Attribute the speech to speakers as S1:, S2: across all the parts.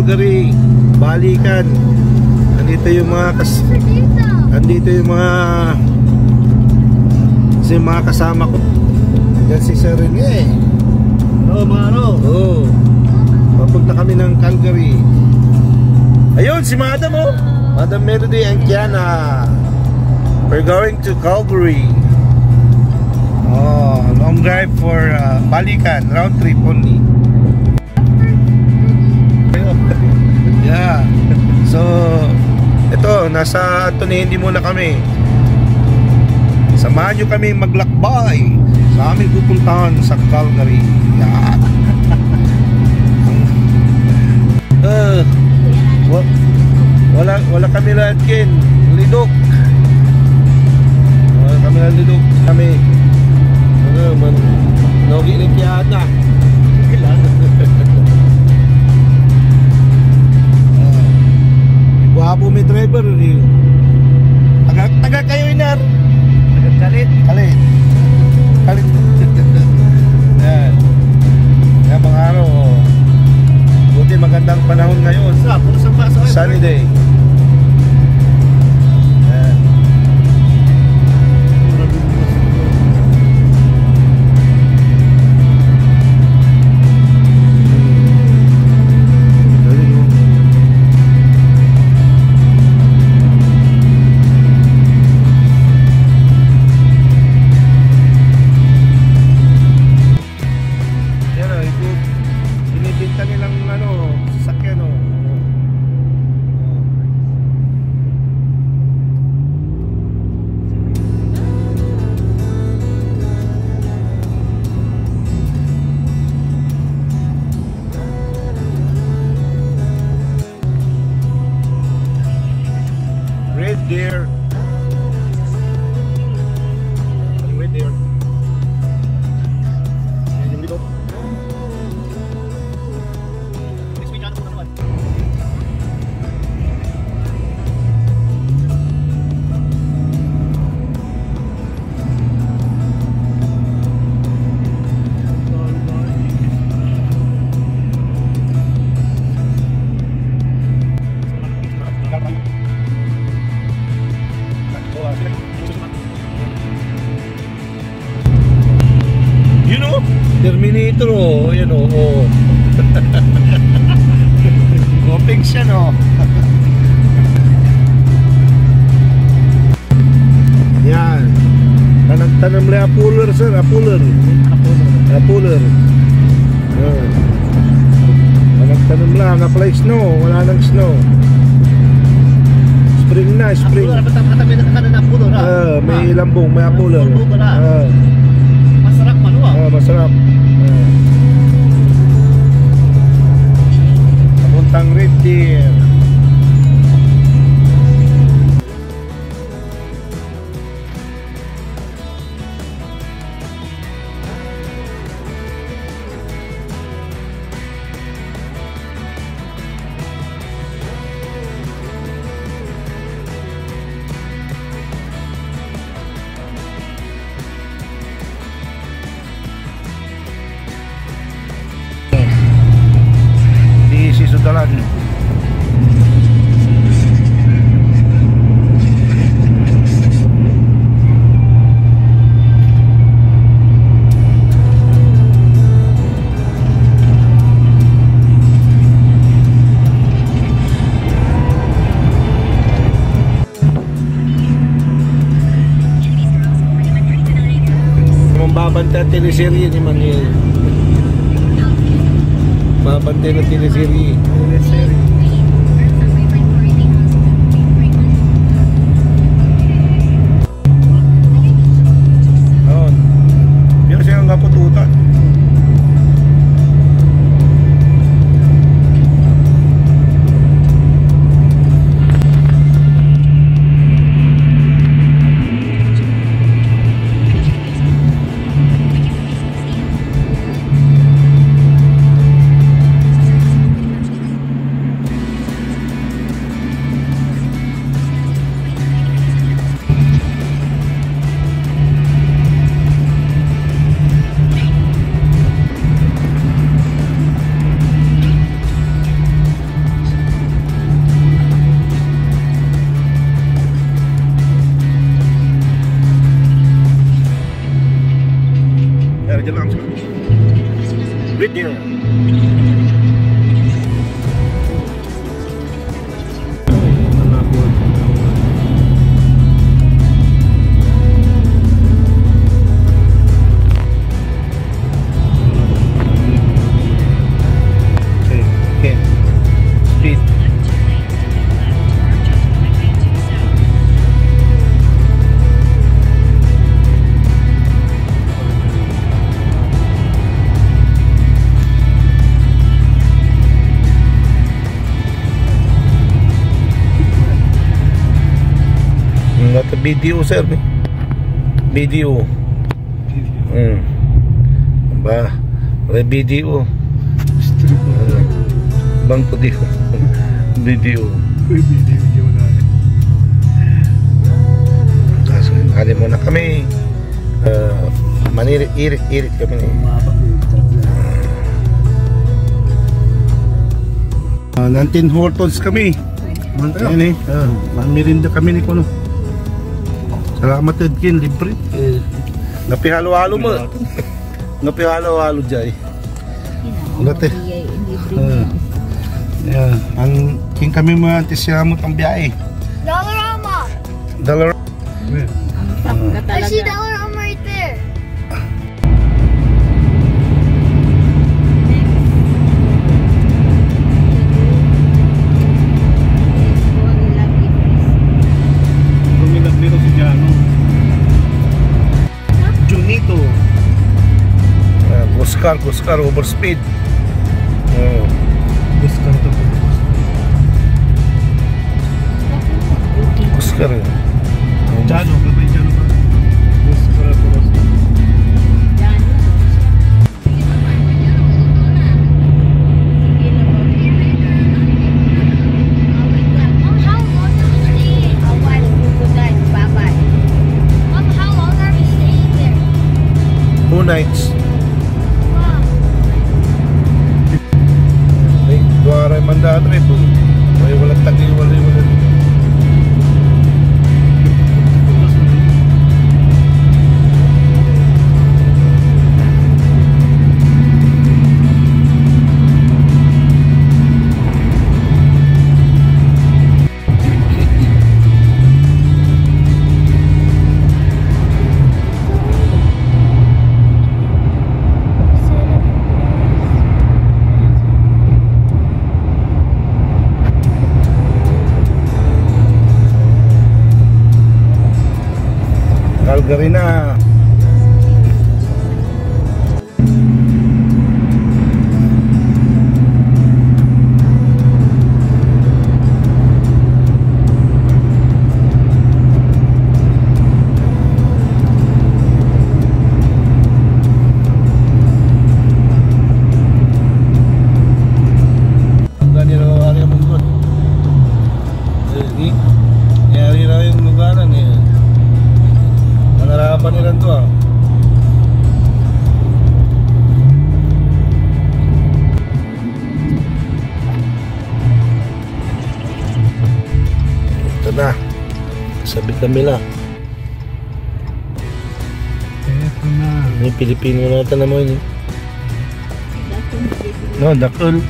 S1: Calgary, balikan. Andito yung mga kasama ko. Diyan si Sir Rene.
S2: Oo, mga ano.
S1: Oo. Papunta kami ng Calgary. Ayun, si Madam, oh. Madam Melody and Kiana. We're going to Calgary. Oh, long drive for balikan, round trip only. Yeah. So, ito, nasa Anthony muna kami. Samahan nyo kami maglakbay sa aming pupuntahan sa Calgary. Yeah. Wala kami lahat, Ken. Lidok. Wala kami lahat, lidok. Kami. Nogi ni Kiana. Guwapo may driver. Taga kayo, Inar.
S2: Kalit.
S1: Kalit. Yan. Yan mga araw. Buti magandang panahon ngayon. Sunny day. Yan. Deer. Red deer. Yan yung dito. Next week, ano po naman? You know, Terminator, oh, yan oh, oh. Koping siya, no. Yan. Tanam le apuler, sir, apuler. Apuler. Yan. Tanam lang, apply snow, wala nang snow. Spring na, spring. May lambong, may apuler.
S2: Masarap man,
S1: masarap. Papuntang Red Deer. Sudalan. Mambabanta teleserye ni Manuel. Mabantay na teleserye. Noon. Pero siya ang kapututan. dear. Okay. Speed. Nata video sir ni. Video. Ba, re video. Bang ko di. Video.
S2: Video na.
S1: Kaso ali muna kami. Manirit-irit kami ni. Nantin Hortons kami. Ayan eh. Mamirinda kami ni Kuno. Salamat Edkin, libre. Napihalo-halo mo. Napihalo-halo dyan. Ulat eh. Yeah. Ang king kami mga antisyamot ang biyahe.
S3: Dollarama!
S1: Dollar.
S3: I see Dollarama right there.
S2: Luminap dito si Jano.
S1: Junito. Oscar, overspeed.
S2: Oscar to.
S1: Oscar.
S2: Jano, kapay Jano pa. Oscar to.
S3: Mom, how long are we staying? A while. Good night. Bye-bye. Mom, how long are we staying there?
S1: 2 nights.
S3: Wow.
S1: Ay, duwaray mandadre po. Ay, walang tagi, walang. Calgary na. Ganyan ang area mong good. Nyari na yung lugaran eh. Manarapan nila ito ah. Ito na. Sabi kami lang.
S2: Eto na.
S1: Yung Pilipino natin naman yun. No, dakol.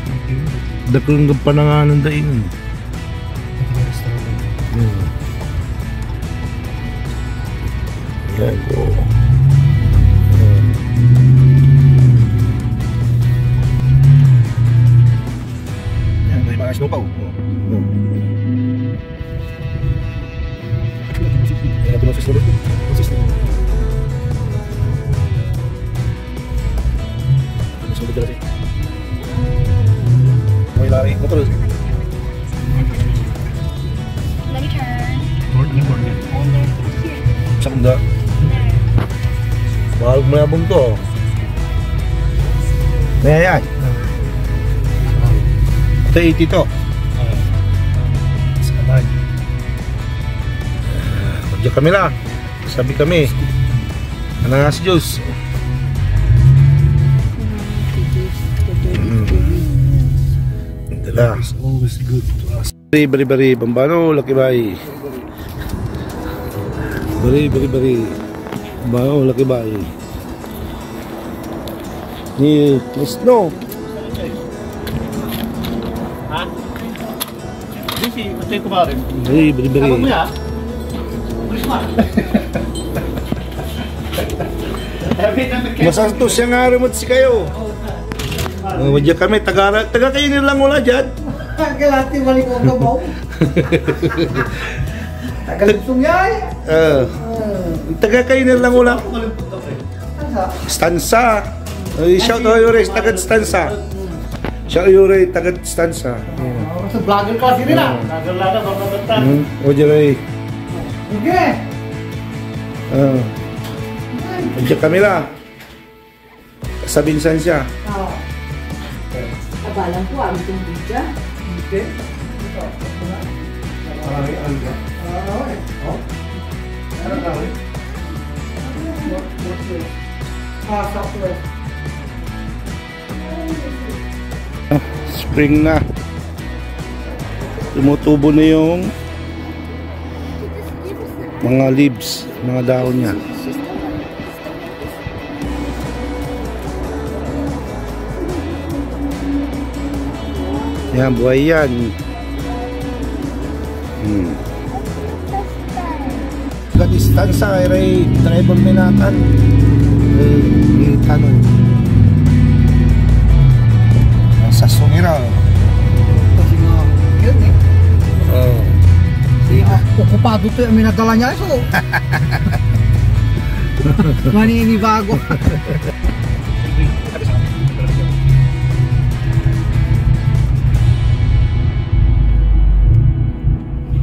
S1: Dakol ng pananganan dahin. Yan po. Yan, may mga snow pa. Yan, ito na sislo. Ano sa lugar siya? May lari, motor.
S3: Let me turn.
S2: Board.
S3: And there's here.
S1: Sakda.
S3: There.
S1: Mahal malabong to. Ayan. Ito 80 to.
S2: Sakamay.
S1: Diyan kami lang. Sabi kami. Ano nga si Diyos? Dala.
S2: It's always good to us.
S1: Bari, Bambano, Laki Bay. Bari. Bambano, Laki Bay. Ni Snow.
S2: Ha? Hindi, matay ko ba rin?
S1: Beri.
S2: Apa mo ya?
S1: Masanto siya nga remote si kayo. Wadya kami, taga kayo nilang wala dyan.
S4: Kalati balik ko ka mo. Tagalipsong yay.
S1: Taga kayo nilang wala. Stansa. Shout out Yuri, taga Stansa. Shout out Yuri, taga Stansa.
S4: Sa vlogger ka sini na.
S2: Naglalada ba mabata?
S1: Wadya rin.
S4: Okay.
S1: Wadya kami la. Sa Binsan siya.
S5: Abalang ko, ang itong bidya.
S4: Okay.
S1: Spring na. Tumutubo na yung mga leaves, mga dahon niya. Yan, buhay yan. Kadistansa kay Ray Tribal Minatan. Tanong. Sa Sungiraw.
S4: Kasi nga, yun eh.
S1: Oh.
S4: Okupado to yung minadala niya. So, maninibago.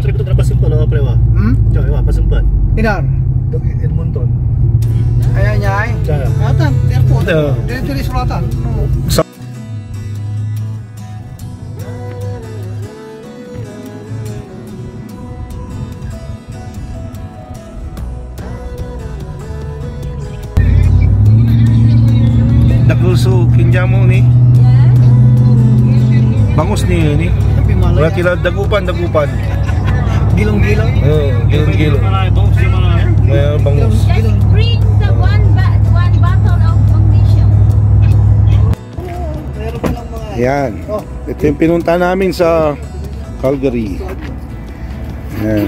S2: Sorry ko ito napasimpan o prewa? Diyan, pasimpan.
S4: Inar.
S2: Ito Edmonton.
S4: Ayan niya ay.
S2: Diyan.
S4: Atan, airport.
S1: Oo.
S4: Dito rin sulatan.
S1: Dagulso kinjamo ni. Bangus ni ni. Wala kila dagupan.
S4: Gilong-gilong.
S1: Gilong. May bangus.
S3: Just bring the one bottle of magnesium.
S4: Meron pa lang mga...
S1: Yan. Ito yung pinunta namin sa Calgary. Yan.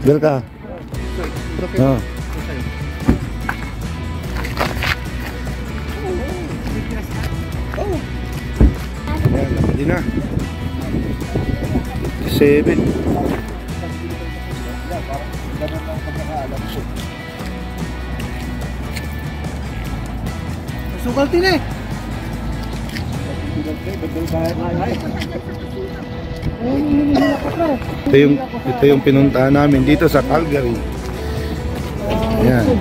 S1: Bel ka. Ah. Yan, hindi na. 7.
S4: Sugal tin eh.
S1: Ito yung pinuntahan namin dito sa Calgary. Yan.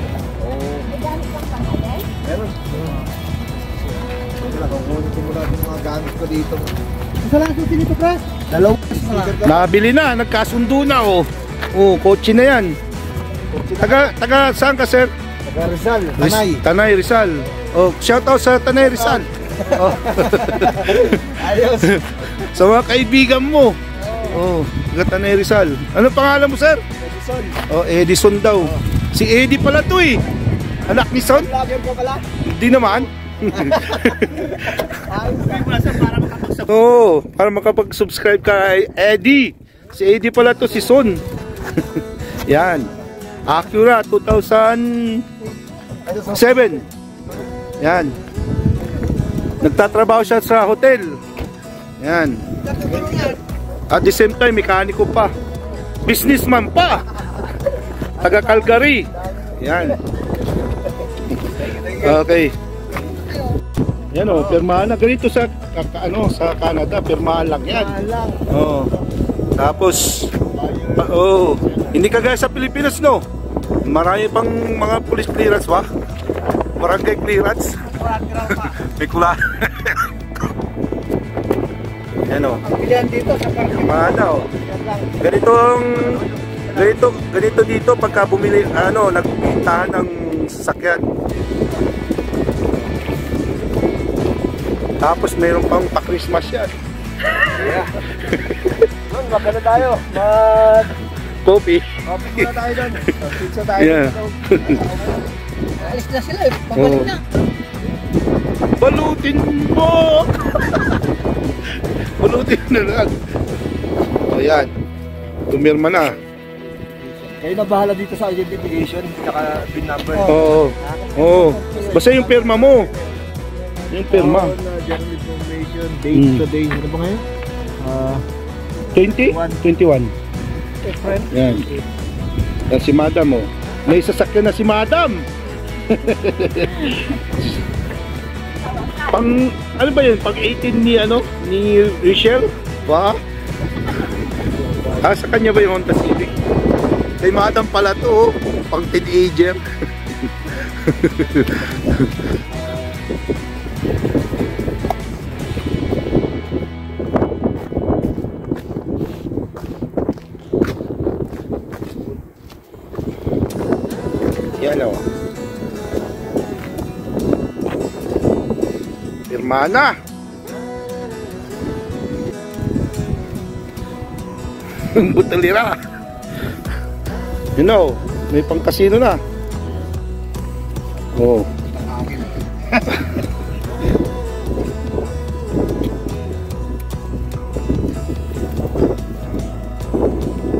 S4: Isa lang susi nito, pre. Dalawa.
S1: Nabili na, nagkasundo na oh. Oh, kotse na yan. Taga saan ka, sir?
S4: Taga Rizal, Tanay.
S1: Tanay Rizal. Oh, shout out sa Tanay Rizal. Oh.
S4: Ayos.
S1: Sa mga kaibigan mo. Oh, taga Tanay Rizal. Ano pangalan mo, sir?
S4: Edison.
S1: Oh, Edison daw. Si Eddie pala to eh. Anak ni Son?
S4: Vlogger ko pala.
S1: Hindi naman.
S4: Ayos.
S1: Oo, para makapag-subscribe ka kay Eddie. Si Eddie pala to, si Son. Yan. Acura 2007. Yan. Nagtatrabaho siya sa hotel. Yan. At the same time, mekaniko pa. Businessman pa. Taga Calgary. Yan. Okay. Yan o, pirmahan na. Ganito sa sa Canada, pirmahan lang yan. Oh. Tapos, hindi kagaya sa Pilipinas, no? Marami pang mga police clearance, ba? Barangay clearance. May kula. Yan o.
S4: Pilihan dito sa
S1: Pirmahan na o. Ganito dito pagka bumili, nagpintahan ng sasakyan. Tapos mayroon pang pa-Christmas yan.
S4: Doon, magkano tayo? Mag...
S1: Coffee.
S4: Coffee muna tayo doon. Pizza tayo.
S1: Yeah.
S4: Alis na sila eh. Pabalik
S1: Oo.
S4: na.
S1: Balutin mo! Balutin na lang. Ayan. Tumirma na.
S4: Kayo na bahala dito sa identification, tsaka PIN number.
S1: Oo. Oo. Basta yung pirma mo. Yung pirma.
S4: General information, date to date. Ano ba ngayon?
S1: 20? 21.
S4: Friend.
S1: Yan. Yan si Madam oh. May sasakyan na si Madam. Pang ano ba yun? Pang 18 ni ano? Ni Richelle? Ba? Sa kanya ba yung Honda Civic? Kay Madam pala to oh. Pang teenager. Yan o. Pirma na. Butalira. You know, may pang kasino na. Oh.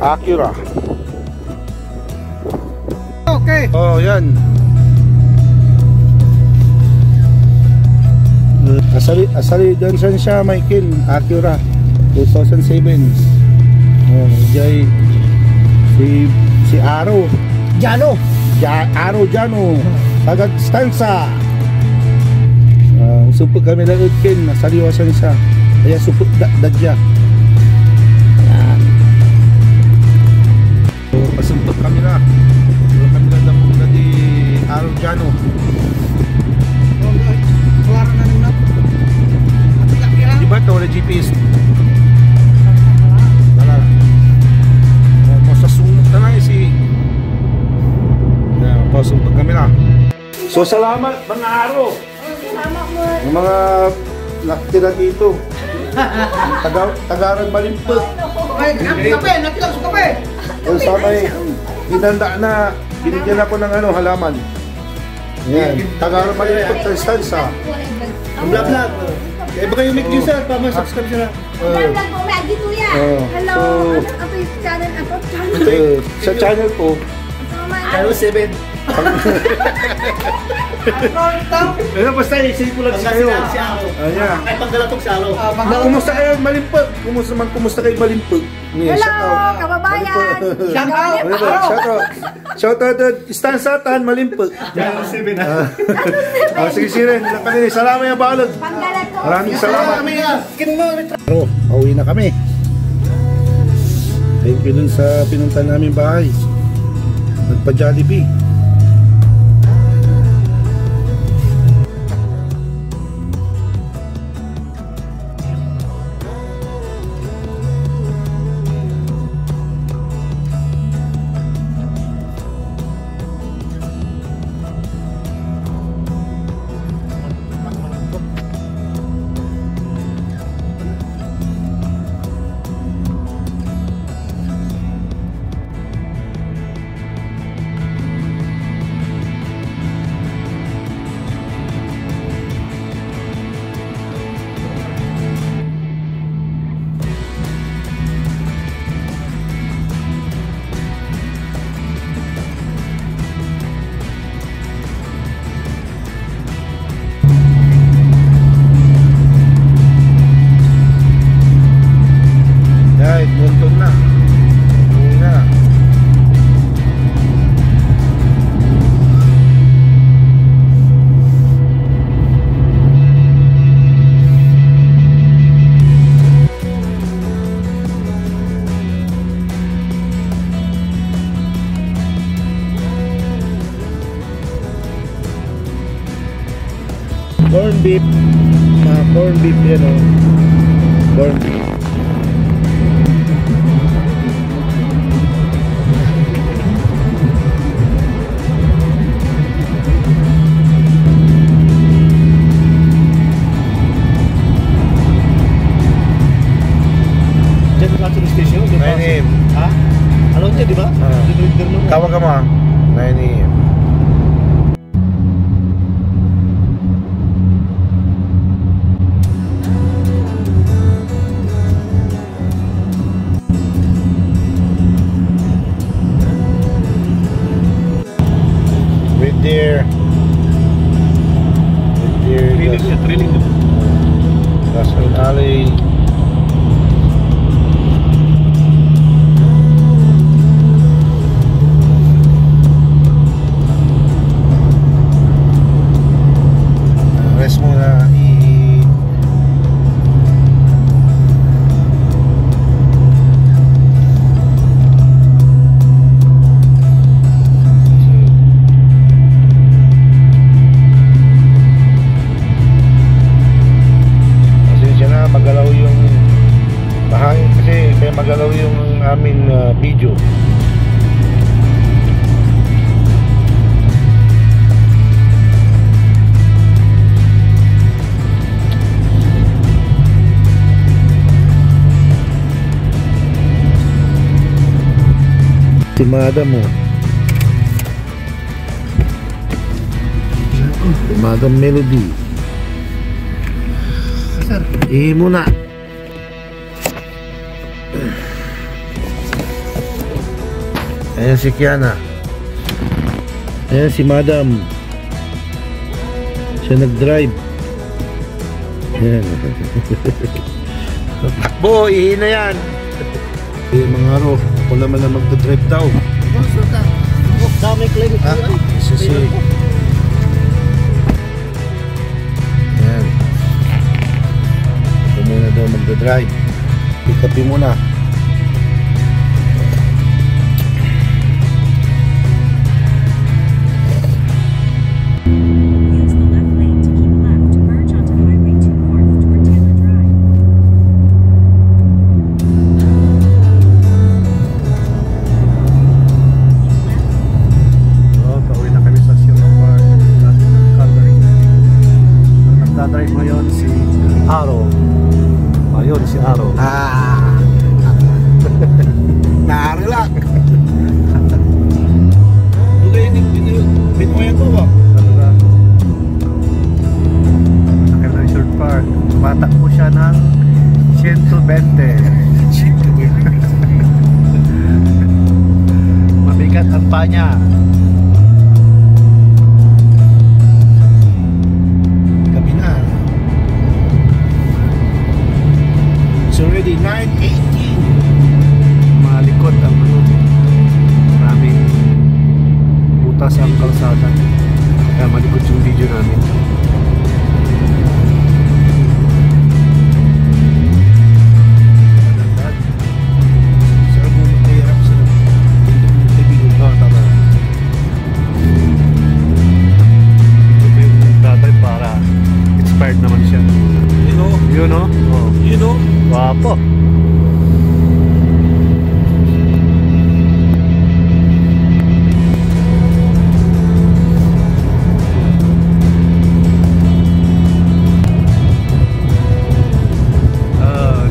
S1: Acura.
S4: Okay.
S1: Oh, yan. Asali Johnson siya, Michael. Acura 2007. Oh, jay si Aro.
S4: Jano.
S1: Aro Jano. Tagad Stanza. Supog kami lang utkin, nasaliwasan siya. Kaya supog dadya. Yan. So, pasumpag kami na. Kami lang na di Aro Jano.
S4: Keluar na nung nap.
S1: Di ba ito? Wala GPS. Wala. Masasunod na lang si pasumpag kami na. So salamat mga Aro. Yung mga nakitira dito. Tagaran Malimpag.
S4: Kape, nakilang sa kape.
S1: Yung sa may hinanda na binigyan ako ng ano, halaman. Yan. Tagaran Malimpag sa stanza.
S4: Ang vlog. Eh baka yung make user pa subscribe sila.
S3: Vlog po lagi to ya. Hello. Ano yung channel ako?
S1: Sa channel ko.
S4: Channel 7.
S1: Ano basta isip ko lang sa kayo. Ayan.
S4: Ay pagdalatog sa alo.
S1: Kumusta kayo Malimpag? Kumusta kayo Malimpag?
S3: Hello, kababayan.
S1: Shout out Stanza Tan Malimpag.
S4: Channel 7.
S1: Sige siren, salamat ya balog. Maraming salamat. Pero, pauwi na kami. Thank you dun sa pinunta namin bahay. Nagpa-Jollibee. Right, buntong na. Uwi na. Corn beef. Corn beef yan o. Corn beef.
S2: Trailing yun.
S1: Russell Alley. Rest muna magalaw yung mahangin kasi kaya magalaw yung aming video. Si Madam mo. Madam Melody. Muna. Ayan si Kiana. Ayan si Madam. Siya nag-drive. Ayan. Takbo, ihin na yan. Mga aro, ako naman na magdadrive daw.
S4: Dami claim.
S1: Susi. Ayan. Ito muna daw magdadrive. Pick up muna.
S5: Use the left lane to keep left to merge onto Highway 2 North toward Taylor Drive.
S2: Pauwi na kami sa Sierra Park, Calgary. Ang nagdadrive ngayon si Aro. Ayun si Aro.
S1: Narilak.
S2: Bitcoin ko ba? Sakay na Resort Park. Tumatakbo siya ng 120. Mabigat ang paa niya.
S1: Gabi na. It's already 9:18.
S2: Malikot ang maraming butas ang kalsada. Kaya malikot yung video namin.
S1: Sarap mo makahirap sa TV.
S2: Tama. Ito yung tatay para expired naman siya.
S1: You know?
S2: Yun o? Oh.
S1: You know?
S2: Wapo.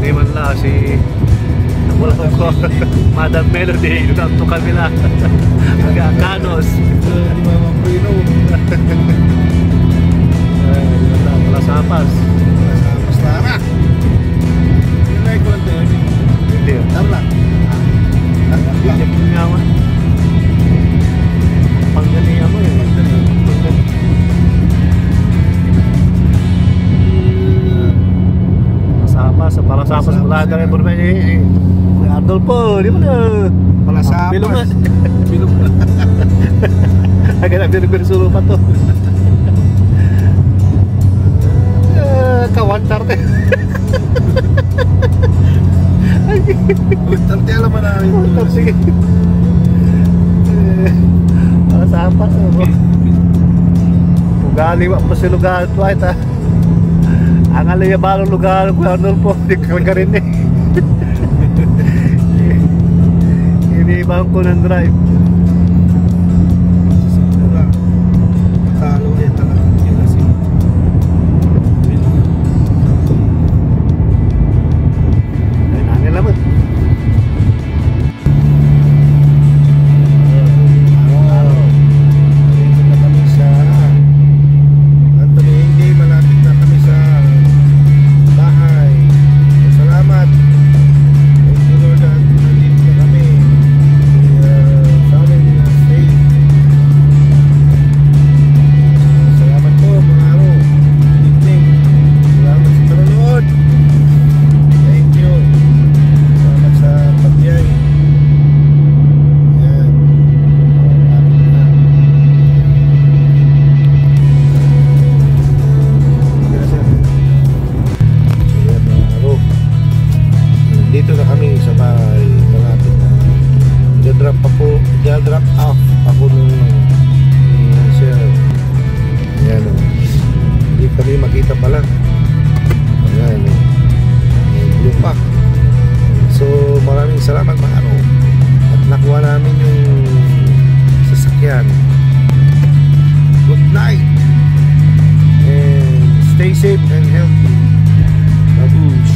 S2: Di man lang si Madam Melody. Doon to kabila. Kanos.
S1: Di ba Prino?
S2: Wala sapas.
S1: Mas Lara. Yung like ko lang tayo.
S2: Hindi.
S1: Tama.
S2: Hindi ko nyawa. Pangganiya mo eh. Sapas, para sapas mula ka rin po naman eh. Adolfo, di mo na.
S1: Palasapas.
S2: Bilog na.
S1: Bilog na.
S2: Agad na binusulo pa to. Kawantar te.
S1: Tarte alam mo namin.
S2: Kawantar, sige. Palasapas. Ugali wa pa si lugar ito ay ta. Ang alaya balong lugar ko Arnolfo, di ko ka rin eh. Inibang ko ng drive.
S1: Talo eh talaga. Yun kasi.
S2: Ay nangin naman.
S1: Dito na kami sa Anthony Hindi. Malapit na kami sa bahay. Salamat. Thank you Lord. Nandito na kami.
S2: kita pala. Ayan, blue pack. So maraming salamat mga ano, at nakuha namin yung sasakyan. Good night and stay safe and healthy. Babush.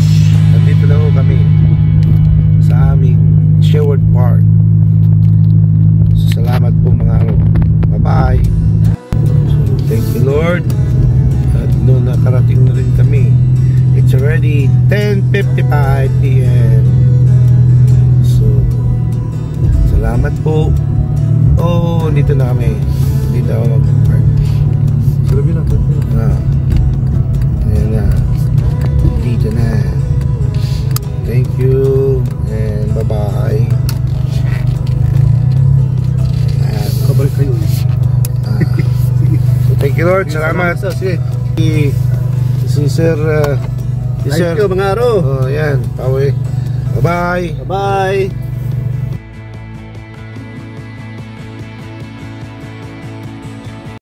S2: Nandito na ho kami sa aming Sherwood Park. So, salamat po mga ano. Bye bye. Thank you Lord. At noon nakarating na rin kami. It's already 10:55 PM. So salamat po. Oh, dito na kami. Dito ako mag-park.
S4: Sabi na ito.
S2: Ayan na. Dito na. Thank you and bye bye.
S4: Kabalik kayo.
S2: So, thank you Lord. Salamat.
S4: Sige.
S2: Si Sir
S4: Thank you mga araw.
S2: oh, yan. Pawi. Bye bye.
S4: Bye-bye.